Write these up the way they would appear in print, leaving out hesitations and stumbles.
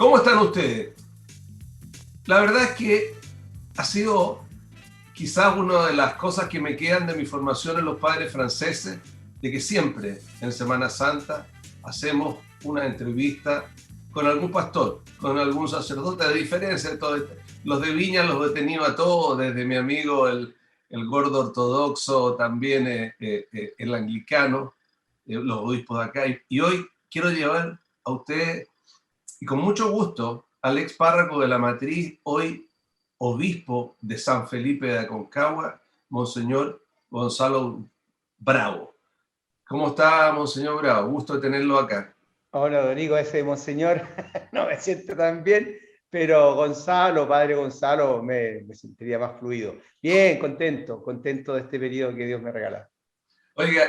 ¿Cómo están ustedes? La verdad es que ha sido quizás una de las cosas que me quedan de mi formación en los padres franceses, de que siempre en Semana Santa hacemos una entrevista con algún pastor, con algún sacerdote, a diferencia de todo esto. Los de Viña los he tenido a todos, desde mi amigo el gordo ortodoxo, también el anglicano, los obispos de acá. Y hoy quiero llevar a ustedes, y con mucho gusto, al ex párroco de la Matriz, hoy obispo de San Felipe de Aconcagua, Monseñor Gonzalo Bravo. ¿Cómo está, Monseñor Bravo? Gusto de tenerlo acá. Hola, Rodrigo, ese monseñor, no me siento tan bien, pero Gonzalo, padre Gonzalo, me sentiría más fluido. Bien, contento de este periodo que Dios me regala. Oiga,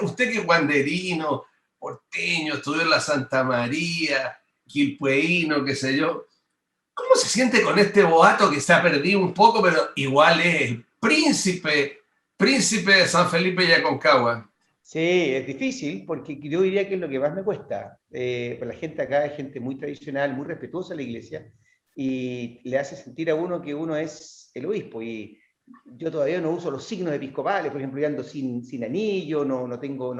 usted que es guanderino, porteño, estudió en la Santa María, quilpueíno, qué sé yo, ¿cómo se siente con este boato que se ha perdido un poco, pero igual es el príncipe de San Felipe y Aconcagua? Sí, es difícil porque yo diría que es lo que más me cuesta. Pues la gente acá es gente muy tradicional, muy respetuosa de la iglesia y le hace sentir a uno que uno es el obispo. Y yo todavía no uso los signos episcopales, por ejemplo, yo ando sin anillo, no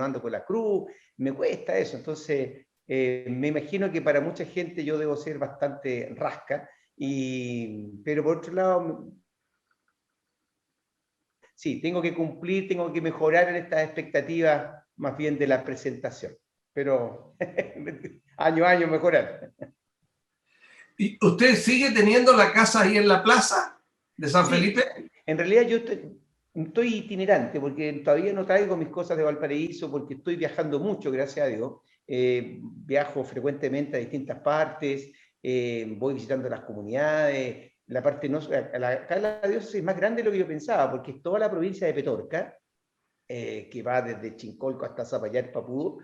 ando con la cruz, me cuesta eso. Entonces, me imagino que para mucha gente yo debo ser bastante rasca, pero por otro lado, sí, tengo que cumplir, tengo que mejorar en estas expectativas más bien de la presentación, pero año a año mejorar. ¿Y usted sigue teniendo la casa ahí en la plaza de San Sí, Felipe? en realidad yo estoy itinerante porque todavía no traigo mis cosas de Valparaíso porque estoy viajando mucho, gracias a Dios. Viajo frecuentemente a distintas partes, voy visitando las comunidades. La parte no, acá la diócesis es más grande de lo que yo pensaba porque es toda la provincia de Petorca, que va desde Chincolco hasta Zapallar, Papúa,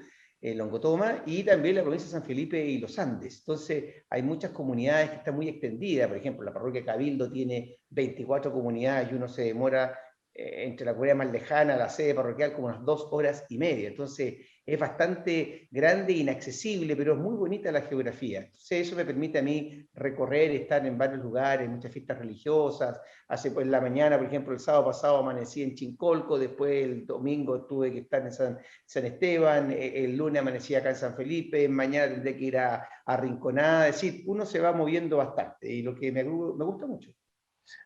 Longotoma, y también la provincia de San Felipe y los Andes. Entonces, hay muchas comunidades que están muy extendidas. Por ejemplo, la parroquia Cabildo tiene 24 comunidades y uno se demora entre la comunidad más lejana, la sede parroquial, como unas 2 horas y media. Entonces, es bastante grande e inaccesible, pero es muy bonita la geografía. Entonces, eso me permite a mí recorrer, estar en varios lugares, muchas fiestas religiosas. Hace pues, la mañana, por ejemplo, el sábado pasado amanecí en Chincolco, después el domingo tuve que estar en San Esteban, el lunes amanecí acá en San Felipe, mañana tendré que ir a Rinconada. Es decir, uno se va moviendo bastante y lo que me gusta mucho.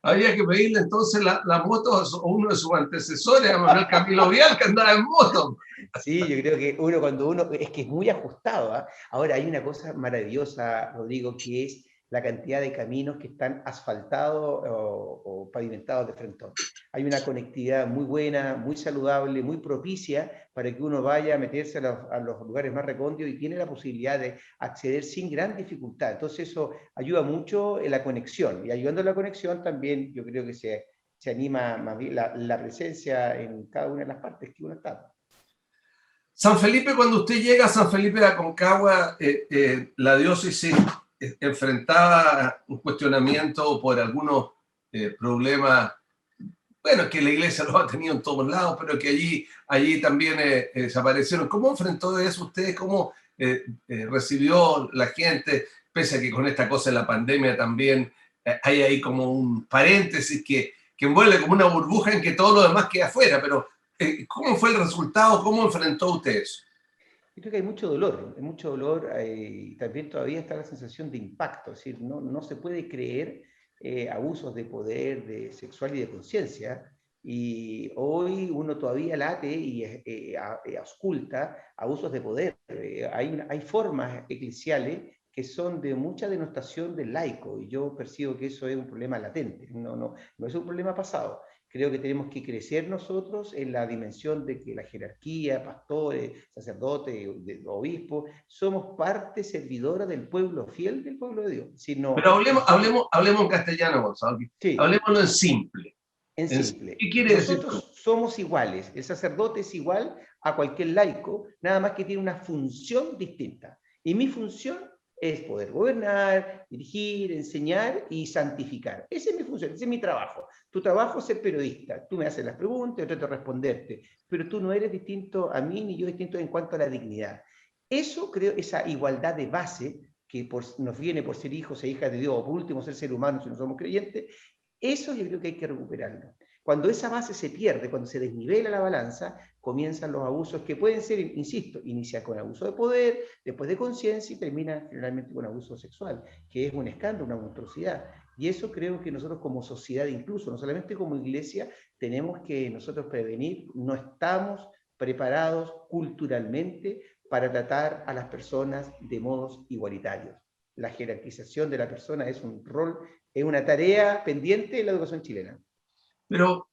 Habría que pedirle entonces la moto a uno de sus antecesores, a Manuel Camilo Vial, que andaba en moto. Sí, yo creo que cuando uno, es que es muy ajustado, ¿eh? Ahora hay una cosa maravillosa, Rodrigo, que es la cantidad de caminos que están asfaltados o pavimentados de frente. Hay una conectividad muy buena, muy saludable, muy propicia para que uno vaya a meterse a los lugares más recónditos y tiene la posibilidad de acceder sin gran dificultad. Entonces eso ayuda mucho en la conexión y ayudando a la conexión también yo creo que se anima más bien la presencia en cada una de las partes que uno está. San Felipe, cuando usted llega a San Felipe de Aconcagua, la diócesis enfrentaba un cuestionamiento por algunos problemas, bueno, que la iglesia los ha tenido en todos lados, pero que allí también desaparecieron. ¿Cómo enfrentó eso usted? ¿Cómo recibió la gente? Pese a que con esta cosa de la pandemia también hay ahí como un paréntesis que envuelve como una burbuja en que todo lo demás queda afuera, pero ¿cómo fue el resultado? ¿Cómo enfrentó usted eso? Yo creo que hay mucho dolor y también todavía está la sensación de impacto, es decir, no se puede creer abusos de poder, de sexual y de conciencia, y hoy uno todavía late y ausculta abusos de poder. Hay formas eclesiales que son de mucha denostación del laico, y yo percibo que eso es un problema latente, no es un problema pasado. Creo que tenemos que crecer nosotros en la dimensión de que la jerarquía, pastores, sacerdotes, obispos, somos parte servidora del pueblo, fiel del pueblo de Dios. Si Pero no, hablemos en castellano, Gonzalo. sí, Hablemoslo en simple. en ¿Qué simple. quiere decir con Nosotros somos iguales. El sacerdote es igual a cualquier laico, nada más que tiene una función distinta. Y mi función es poder gobernar, dirigir, enseñar y santificar. Esa es mi función, ese es mi trabajo. Tu trabajo es ser periodista. Tú me haces las preguntas, yo trato de responderte, pero tú no eres distinto a mí ni yo distinto en cuanto a la dignidad. Eso creo, esa igualdad de base que nos viene por ser hijos e hijas de Dios, o por último ser humanos si no somos creyentes, eso yo creo que hay que recuperarlo. Cuando esa base se pierde, cuando se desnivela la balanza, comienzan los abusos que pueden ser, insisto, iniciar con abuso de poder, después de conciencia y termina generalmente con abuso sexual, que es un escándalo, una monstruosidad. Y eso creo que nosotros como sociedad, incluso, no solamente como iglesia, tenemos que nosotros prevenir. No estamos preparados culturalmente para tratar a las personas de modos igualitarios. La jerarquización de la persona es un rol, es una tarea pendiente de la educación chilena. Pero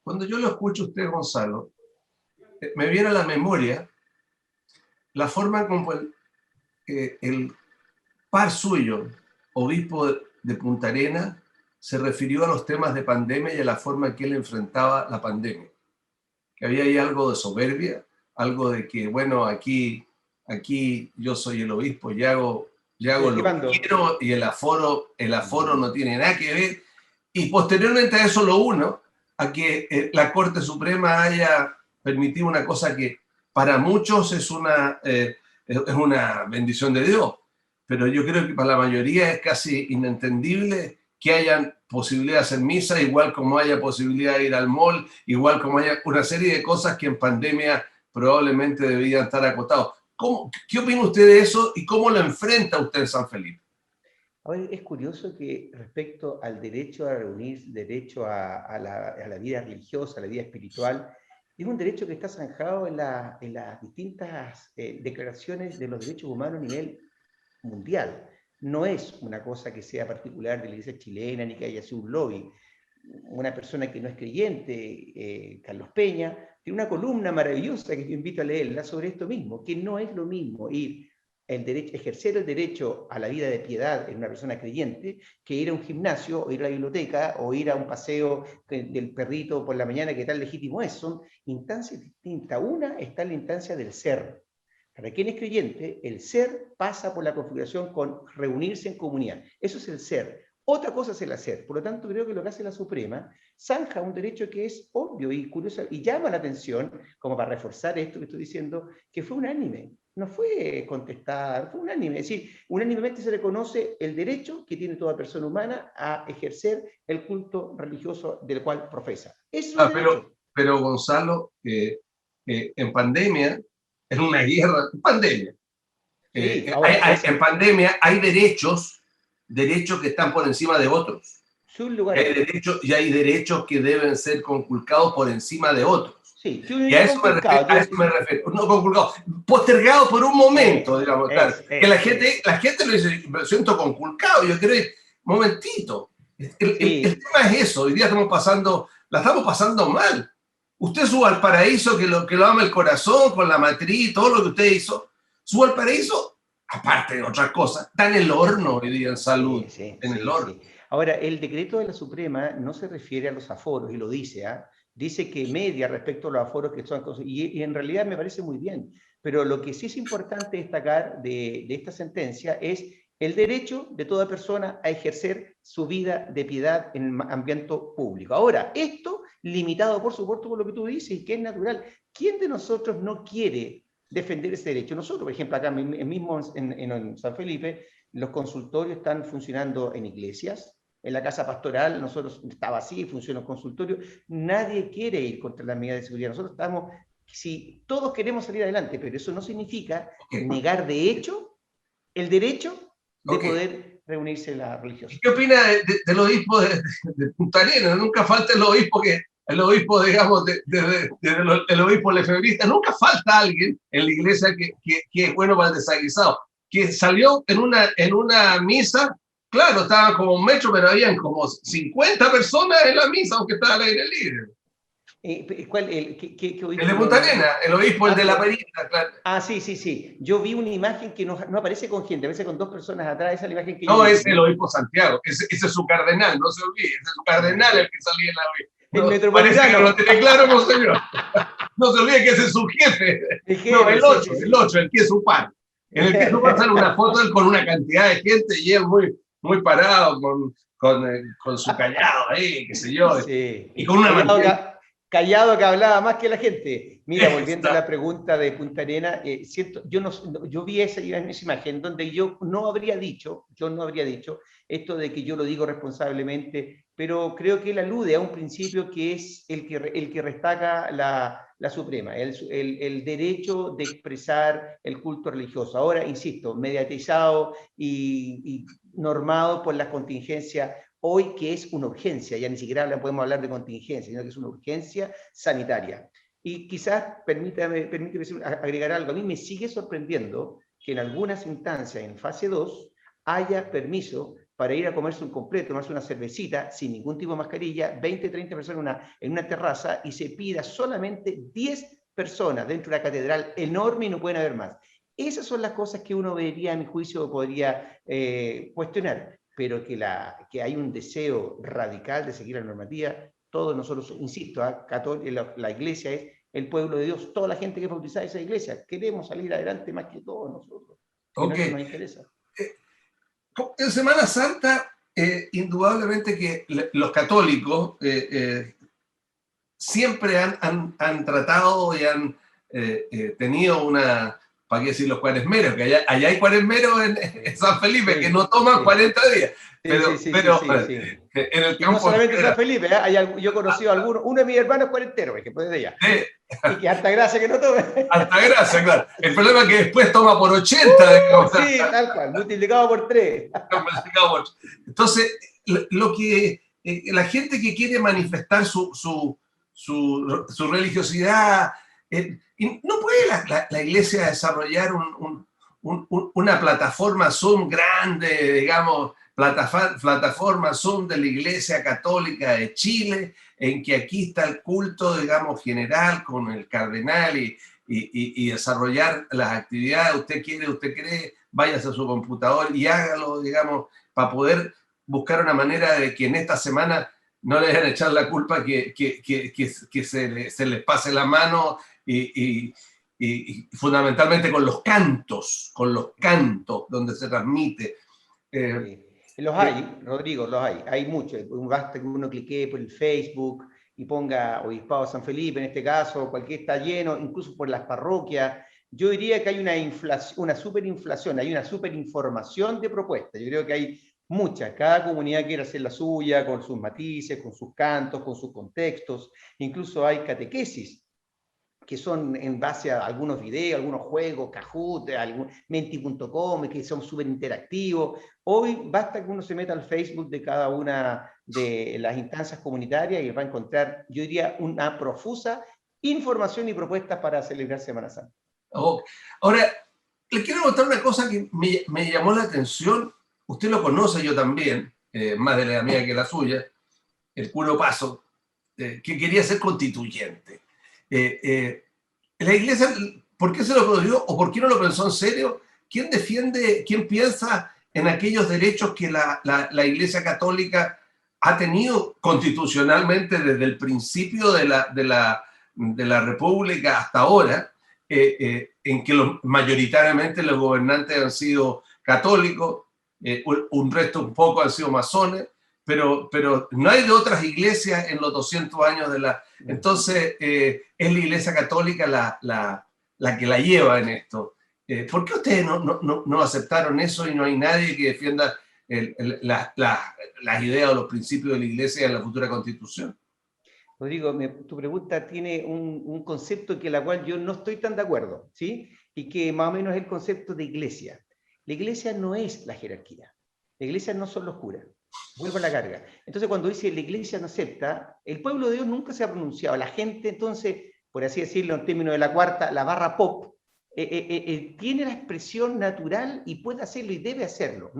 cuando yo lo escucho a usted, Gonzalo, me viene a la memoria la forma como el par suyo, obispo de Punta Arenas, se refirió a los temas de pandemia y a la forma en que él enfrentaba la pandemia. Que había ahí algo de soberbia, algo de que, bueno, aquí yo soy el obispo y hago lo que quiero, y el aforo no tiene nada que ver. Y posteriormente a eso lo uno, a que la Corte Suprema haya permitido una cosa que para muchos es una bendición de Dios, pero yo creo que para la mayoría es casi inentendible que hayan posibilidad de hacer misa, igual como haya posibilidad de ir al mall, igual como haya una serie de cosas que en pandemia probablemente debían estar acotados. ¿Qué opina usted de eso y cómo lo enfrenta usted en San Felipe? Ahora, es curioso que respecto al derecho a reunir, derecho a la vida religiosa, a la vida espiritual, es un derecho que está zanjado en las distintas declaraciones de los derechos humanos a nivel mundial. No es una cosa que sea particular de la iglesia chilena ni que haya sido un lobby. Una persona que no es creyente, Carlos Peña, tiene una columna maravillosa que yo invito a leerla sobre esto mismo, que no es lo mismo ejercer el derecho a la vida de piedad en una persona creyente que ir a un gimnasio o ir a la biblioteca o ir a un paseo del perrito por la mañana, que tan legítimo es. Son instancias distintas. Una está en la instancia del ser. Para quien es creyente, el ser pasa por la configuración con reunirse en comunidad. Eso es el ser. Otra cosa es el hacer. Por lo tanto, creo que lo que hace la Suprema zanja un derecho que es obvio y curioso y llama la atención, como para reforzar esto que estoy diciendo, que fue unánime. No fue contestar, fue unánime. Es decir, unánimemente se reconoce el derecho que tiene toda persona humana a ejercer el culto religioso del cual profesa. Es un derecho. Pero Gonzalo, en pandemia, en una guerra, pandemia. Sí, en pandemia hay derechos que están por encima de otros. Hay derechos que deben ser conculcados por encima de otros. Sí, y a eso me refiero. No conculcado, postergado por un momento, digamos. Claro. Que la gente lo dice, me siento conculcado. Yo creo, momentito. El tema es eso. Hoy día la estamos pasando mal. Usted suba al paraíso, que lo ama el corazón, con la matriz, todo lo que usted hizo. Suba al paraíso, aparte de otras cosas, está en el horno hoy día en salud. El horno. Sí. Ahora, el decreto de la Suprema no se refiere a los aforos, y lo dice, dice que media respecto a los aforos que son, y en realidad me parece muy bien, pero lo que sí es importante destacar de esta sentencia es el derecho de toda persona a ejercer su vida de piedad en el ambiente público. Ahora, esto limitado, por supuesto, por lo que tú dices, y que es natural. ¿Quién de nosotros no quiere defender ese derecho? Nosotros, por ejemplo, acá mismo en San Felipe, los consultorios están funcionando en iglesias. En la casa pastoral, nosotros estaba así, funciona el consultorio. Nadie quiere ir contra las medidas de seguridad. Nosotros si todos queremos salir adelante, pero eso no significa negar de hecho el derecho de poder reunirse en la religiosa. ¿Qué opina del obispo de Punta Arenas? Nunca falta el obispo, digamos, el obispo lefebrista. Nunca falta alguien en la iglesia que es bueno para el desaguisado. Que salió en una misa. Claro, estaban como un metro, pero habían como 50 personas en la misa, aunque estaba al aire libre. El de Punta Arenas, el obispo, el de la perita, claro. Sí. Yo vi una imagen que no aparece con gente, aparece con 2 personas atrás. Esa es la imagen que no, es el obispo Santiago, ese es su cardenal, no se olvide, ese es su cardenal el que salía en la el metropolitano. Parece que no lo tiene claro, monseñor. No se olvide que ese es su jefe. El 8, el que es su par. En el que es su par sale una foto con una cantidad de gente y él muy parado, con su callado ahí, qué sé yo, sí. y con una mantilla. callado que hablaba más que la gente. Mira, volviendo a la Exacto. pregunta de Punta Arena, siento, yo, yo vi esa imagen donde yo no habría dicho esto de que yo lo digo responsablemente, pero creo que él alude a un principio que es el que restaca la Suprema, el derecho de expresar el culto religioso. Ahora, insisto, mediatizado y normado por las contingencias hoy, que es una urgencia, ya ni siquiera podemos hablar de contingencia, sino que es una urgencia sanitaria. Y quizás, permíteme agregar algo, a mí me sigue sorprendiendo que en algunas instancias, en fase 2, haya permiso para ir a comerse un completo, tomarse una cervecita, sin ningún tipo de mascarilla, 20, 30 personas en una terraza, y se pida solamente 10 personas dentro de una catedral enorme y no pueden haber más. Esas son las cosas que uno vería, a mi juicio, podría cuestionar, pero que hay un deseo radical de seguir la normativa, todos nosotros, insisto, la iglesia es el pueblo de Dios, toda la gente que es bautizada en esa iglesia, queremos salir adelante más que todos nosotros, que no Ok. eso nos interesa. En Semana Santa, indudablemente que los católicos siempre han tratado y han tenido una, ¿para qué decir los cuaresmeros? Que allá hay cuaresmeros en San Felipe que Sí, no toman sí, 40 días, sí, sí, sí, sí, pero sí, sí. en el Y no campo en solamente San general. Felipe, ¿eh? Yo he conocido a algunos, uno de mis hermanos es cuarentero, por ejemplo, desde allá. Eh, Y que harta gracia que no tome. Altagracia, claro. El problema es que después toma por 80, digamos. Sí, tal cual, multiplicado por 3. Entonces, lo que la gente que quiere manifestar su religiosidad, y no puede la iglesia desarrollar una plataforma Zoom grande, digamos, plataforma Zoom de la Iglesia Católica de Chile, en que aquí está el culto, digamos, general con el cardenal y desarrollar las actividades. Usted quiere, usted cree, váyase a su computador y hágalo, digamos, para poder buscar una manera de que en esta semana no le dejen echar la culpa, que se les pase la mano y fundamentalmente con los cantos donde se transmite. Eh, Sí. Los eh, hay, Rodrigo, los hay. Hay muchos. Basta que uno clique por el Facebook y ponga Obispado San Felipe, en este caso, cualquier está lleno, incluso por las parroquias. Yo diría que hay una inflación, una superinflación, hay una superinformación de propuestas. Yo creo que hay muchas. Cada comunidad quiere hacer la suya, con sus matices, con sus cantos, con sus contextos. Incluso hay catequesis que son en base a algunos videos, algunos juegos, Kahoot, menti.com, que son súper interactivos. Hoy basta que uno se meta al Facebook de cada una de las instancias comunitarias y va a encontrar, yo diría, una profusa información y propuestas para celebrar Semana Santa. oh, ahora, le quiero contar una cosa que me llamó la atención. Usted lo conoce, yo también, más de la mía que la suya, el Curo Paso, que quería ser constituyente. La iglesia, ¿por qué se lo prohibió o por qué no lo pensó en serio? ¿Quién defiende, quién piensa en aquellos derechos que la Iglesia Católica ha tenido constitucionalmente desde el principio de la República hasta ahora, en que mayoritariamente los gobernantes han sido católicos, un resto un poco han sido masones, pero no hay de otras iglesias en los 200 años de la... Entonces, es la Iglesia Católica la que la lleva en esto. ¿Por qué ustedes no aceptaron eso y no hay nadie que defienda las ideas o los principios de la Iglesia en la futura Constitución? Rodrigo, tu pregunta tiene un concepto que la cual yo no estoy tan de acuerdo, ¿sí? Y que más o menos es el concepto de iglesia. La iglesia no es la jerarquía. La iglesia no son los curas. Vuelvo a la carga. Entonces, cuando dice la iglesia no acepta, el pueblo de Dios nunca se ha pronunciado. La gente, entonces, por así decirlo en términos de la cuarta, la barra pop, tiene la expresión natural y puede hacerlo y debe hacerlo.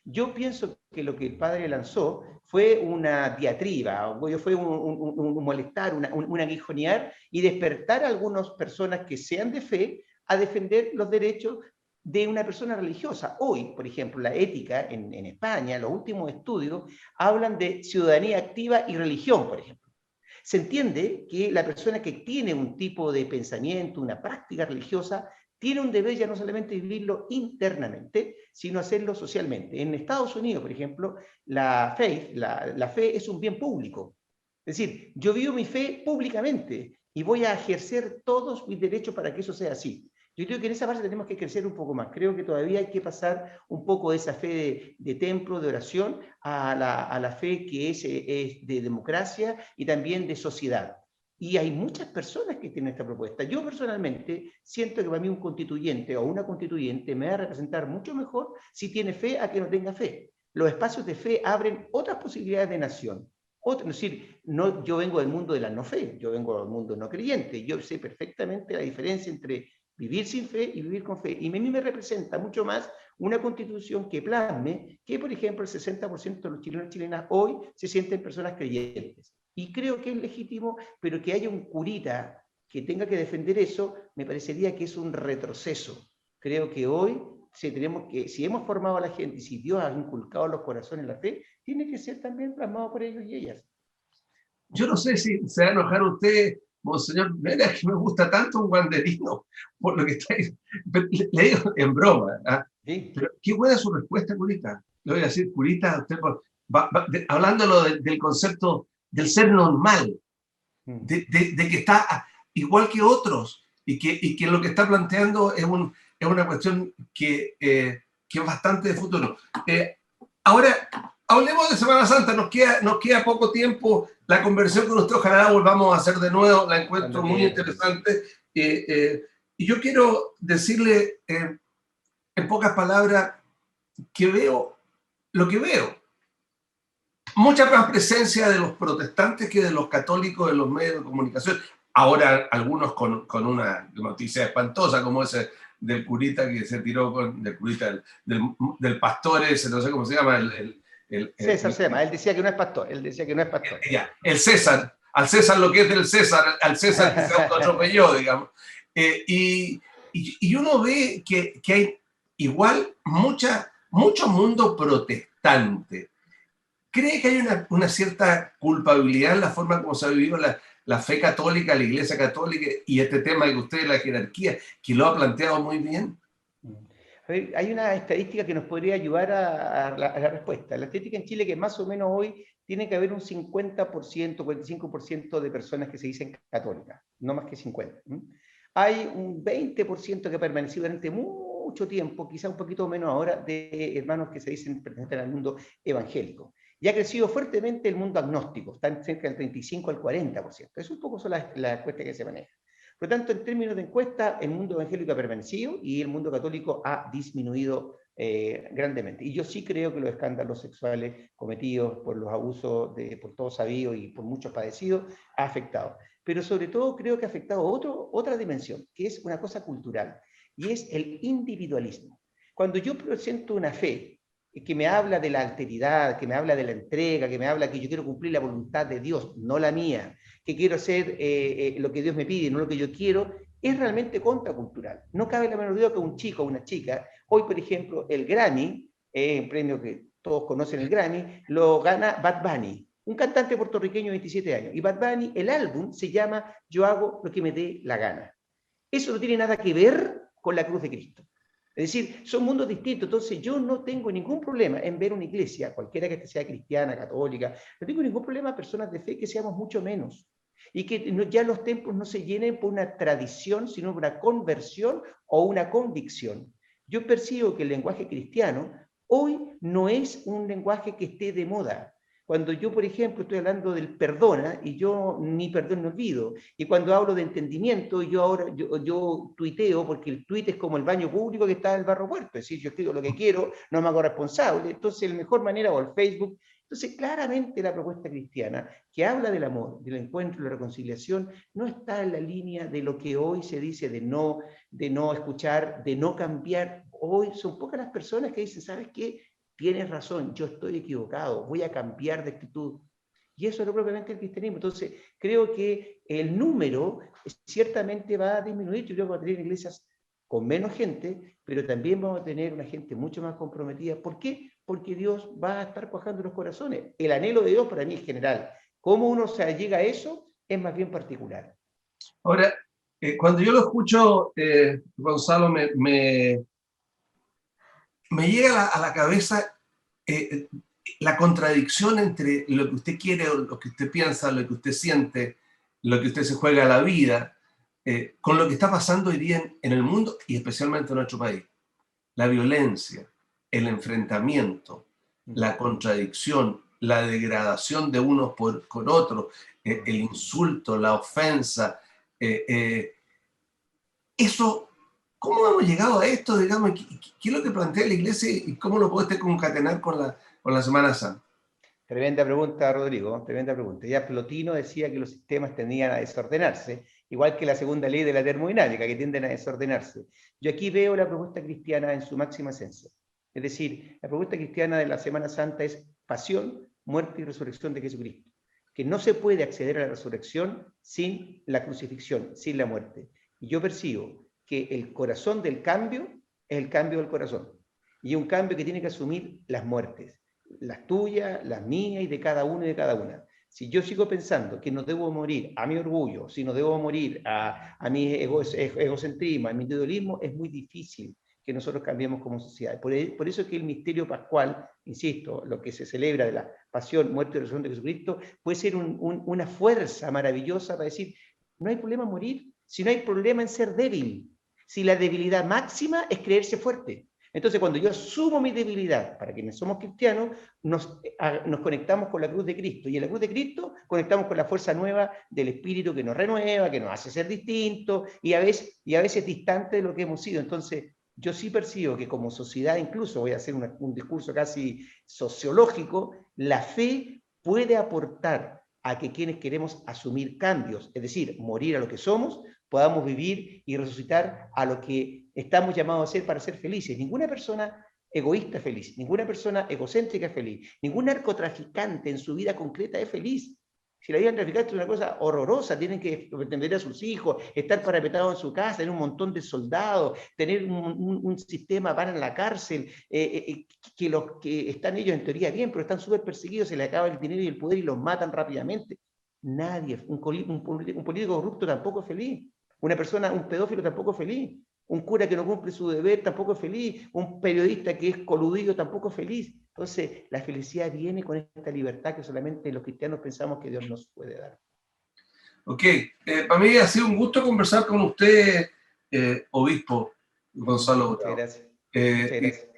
Yo pienso que lo que el padre lanzó fue una diatriba, fue un molestar, un aguijonear y despertar a algunas personas que sean de fe a defender los derechos de una persona religiosa. Hoy, por ejemplo, la ética en España, los últimos estudios, hablan de ciudadanía activa y religión, por ejemplo. Se entiende que la persona que tiene un tipo de pensamiento, una práctica religiosa, tiene un deber ya no solamente vivirlo internamente, sino hacerlo socialmente. En Estados Unidos, por ejemplo, la fe es un bien público. Es decir, yo vivo mi fe públicamente y voy a ejercer todos mis derechos para que eso sea así. Yo creo que en esa parte tenemos que crecer un poco más. Creo que todavía hay que pasar un poco de esa fe de templo, de oración, a la fe que es de democracia y también de sociedad. Y hay muchas personas que tienen esta propuesta. Yo personalmente siento que para mí un constituyente o una constituyente me va a representar mucho mejor si tiene fe a que no tenga fe. Los espacios de fe abren otras posibilidades de nación. Es decir, no, yo vengo del mundo de la no fe, yo vengo del mundo no creyente. Yo sé perfectamente la diferencia entre vivir sin fe y vivir con fe. Y a mí me representa mucho más una constitución que plasme que, por ejemplo, el 60% de los chilenos y chilenas hoy se sienten personas creyentes. Y creo que es legítimo, pero que haya un curita que tenga que defender eso, me parecería que es un retroceso. Creo que hoy, si hemos formado a la gente y si Dios ha inculcado en los corazones la fe, tiene que ser también plasmado por ellos y ellas. Yo no sé si se va a enojar usted, monseñor Vera, que me gusta tanto un guanderino, por lo que está ahí. Le digo en broma, ¿ah? ¿Sí? Pero qué buena su respuesta, curita. Le voy a decir, curita, usted, hablándolo del concepto del ser normal, de que está igual que otros, y que lo que está planteando es una cuestión que es bastante de futuro. Ahora, hablemos de Semana Santa, nos queda poco tiempo. La conversación con usted, ojalá la volvamos a hacer de nuevo, la encuentro muy interesante. Y yo quiero decirle, en pocas palabras, que veo lo que veo. Mucha más presencia de los protestantes que de los católicos en los medios de comunicación. Ahora algunos con una noticia espantosa, como ese del curita que se tiró del curita, del pastor ese, no sé cómo se llama, César se llama, él decía que no es pastor, él decía que no es pastor. El César, al César lo que es del César, al César que se autoatropelló, digamos. Y uno ve que hay igual mucho mundo protestante. ¿Cree que hay una cierta culpabilidad en la forma como se ha vivido la fe católica, la Iglesia católica y este tema de usted, la jerarquía, que lo ha planteado muy bien? A ver, hay una estadística que nos podría ayudar a la respuesta. La estadística en Chile que más o menos hoy tiene que haber un 50%, 45% de personas que se dicen católicas, no más que 50%. Hay un 20% que ha permanecido durante mucho tiempo, quizá un poquito menos ahora, de hermanos que se dicen pertenecen al mundo evangélico. Y ha crecido fuertemente el mundo agnóstico, están cerca del 35 al 40%. Es un poco son las encuestas que se manejan. Por lo tanto, en términos de encuesta, el mundo evangélico ha permanecido y el mundo católico ha disminuido grandemente. Y yo sí creo que los escándalos sexuales cometidos por los abusos, por todos sabidos y por muchos padecidos, ha afectado. Pero sobre todo creo que ha afectado otra dimensión, que es una cosa cultural, y es el individualismo. Cuando yo presento una fe que me habla de la alteridad, que me habla de la entrega, que me habla que yo quiero cumplir la voluntad de Dios, no la mía, que quiero hacer lo que Dios me pide, no lo que yo quiero, es realmente contracultural. No cabe la menor duda que un chico o una chica, hoy por ejemplo el Grammy, un premio que todos conocen el Grammy, lo gana Bad Bunny, un cantante puertorriqueño de 27 años. Y Bad Bunny, el álbum se llama Yo hago lo que me dé la gana. Eso no tiene nada que ver con la cruz de Cristo. Es decir, son mundos distintos, entonces yo no tengo ningún problema en ver una iglesia, cualquiera que sea cristiana, católica, no tengo ningún problema personas de fe que seamos mucho menos y que ya los templos no se llenen por una tradición, sino por una conversión o una convicción. Yo percibo que el lenguaje cristiano hoy no es un lenguaje que esté de moda. Cuando yo, por ejemplo, estoy hablando del perdona y yo ni perdón ni olvido, y cuando hablo de entendimiento, yo tuiteo, porque el tuit es como el baño público que está en el barro puerto, es decir, yo escribo lo que quiero, no me hago responsable, entonces la mejor manera, o el Facebook. Entonces, claramente la propuesta cristiana, que habla del amor, del encuentro, de la reconciliación, no está en la línea de lo que hoy se dice de no escuchar, de no cambiar. Hoy son pocas las personas que dicen, ¿sabes qué? Tienes razón, yo estoy equivocado, voy a cambiar de actitud. Y eso es lo propiamente el cristianismo. Entonces, creo que el número ciertamente va a disminuir. Yo creo que va a tener iglesias con menos gente, pero también vamos a tener una gente mucho más comprometida. ¿Por qué? Porque Dios va a estar cuajando los corazones. El anhelo de Dios para mí es general. Cómo uno se llega a eso es más bien particular. Ahora, cuando yo lo escucho, Gonzalo, me llega a la cabeza la contradicción entre lo que usted quiere, lo que usted piensa, lo que usted siente, lo que usted se juega a la vida, con lo que está pasando hoy día en el mundo y especialmente en nuestro país. La violencia, el enfrentamiento, la contradicción, la degradación de unos con otros, el insulto, la ofensa. Eso, ¿cómo hemos llegado a esto? Digamos, ¿qué es lo que plantea la Iglesia y cómo lo puede usted concatenar con la Semana Santa? Tremenda pregunta, Rodrigo, tremenda pregunta. Ya Plotino decía que los sistemas tendían a desordenarse, igual que la segunda ley de la termodinámica, que tienden a desordenarse. Yo aquí veo la propuesta cristiana en su máxima esencia. Es decir, la propuesta cristiana de la Semana Santa es pasión, muerte y resurrección de Jesucristo. Que no se puede acceder a la resurrección sin la crucifixión, sin la muerte. Y yo percibo que el corazón del cambio es el cambio del corazón. Y es un cambio que tiene que asumir las muertes. Las tuyas, las mías y de cada uno y de cada una. Si yo sigo pensando que no debo morir a mi orgullo, si no debo morir a mi egocentrismo, a mi individualismo, es muy difícil que nosotros cambiemos como sociedad. Por eso es que el misterio pascual, insisto, lo que se celebra de la pasión, muerte y resurrección de Jesucristo, puede ser una fuerza maravillosa para decir, no hay problema en morir, si no hay problema en ser débil, si la debilidad máxima es creerse fuerte. Entonces, cuando yo asumo mi debilidad, para quienes somos cristianos, nos conectamos con la cruz de Cristo. Y en la cruz de Cristo conectamos con la fuerza nueva del Espíritu que nos renueva, que nos hace ser distintos y a veces distantes de lo que hemos sido. Entonces, yo sí percibo que como sociedad, incluso voy a hacer un discurso casi sociológico, la fe puede aportar a que quienes queremos asumir cambios, es decir, morir a lo que somos, podamos vivir y resucitar a lo que estamos llamados a ser para ser felices. Ninguna persona egoísta es feliz, ninguna persona egocéntrica es feliz, ningún narcotraficante en su vida concreta es feliz. Si la vida del traficante es una cosa horrorosa, tienen que defender a sus hijos, estar parapetados en su casa, tener un montón de soldados, tener un sistema para en la cárcel, que los que están ellos en teoría bien, pero están súper perseguidos, se les acaba el dinero y el poder y los matan rápidamente. Nadie, un político corrupto tampoco es feliz. Una persona, un pedófilo tampoco es feliz. Un cura que no cumple su deber tampoco es feliz. Un periodista que es coludido tampoco es feliz. Entonces, la felicidad viene con esta libertad que solamente los cristianos pensamos que Dios nos puede dar. Ok, para mí ha sido un gusto conversar con usted, obispo Gonzalo Bravo. Muchas gracias.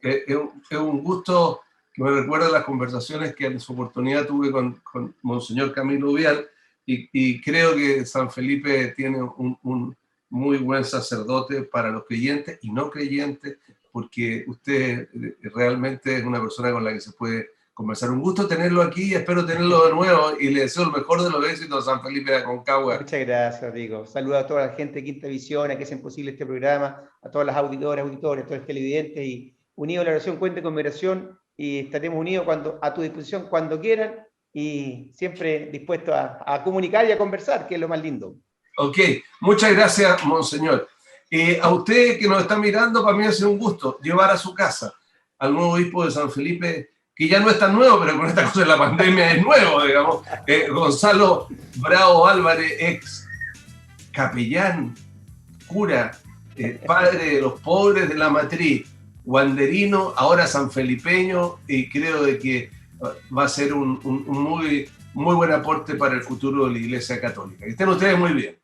Es un gusto que me recuerda las conversaciones que en su oportunidad tuve con Monseñor Camilo Vial. Y creo que San Felipe tiene un muy buen sacerdote para los creyentes y no creyentes, porque usted realmente es una persona con la que se puede conversar. Un gusto tenerlo aquí y espero tenerlo de nuevo y le deseo el mejor de los éxitos a San Felipe de Aconcagua. Muchas gracias, Rodrigo. Saludos a toda la gente de Quinta Visión, a que hacen posible este programa, a todas las auditoras, auditores, a todos los televidentes, y unidos a la oración, cuente con mi oración, y estaremos unidos a tu disposición cuando quieran, y siempre dispuesto a comunicar y a conversar, que es lo más lindo. Ok, muchas gracias, Monseñor. A usted que nos está mirando, para mí ha sido un gusto llevar a su casa al nuevo obispo de San Felipe, que ya no es tan nuevo, pero con esta cosa de la pandemia es nuevo, digamos, Gonzalo Bravo Álvarez, ex capellán, cura, padre de los pobres de la matriz, guanderino, ahora sanfelipeño, y creo de que va a ser un muy buen aporte para el futuro de la Iglesia Católica. Que estén ustedes muy bien.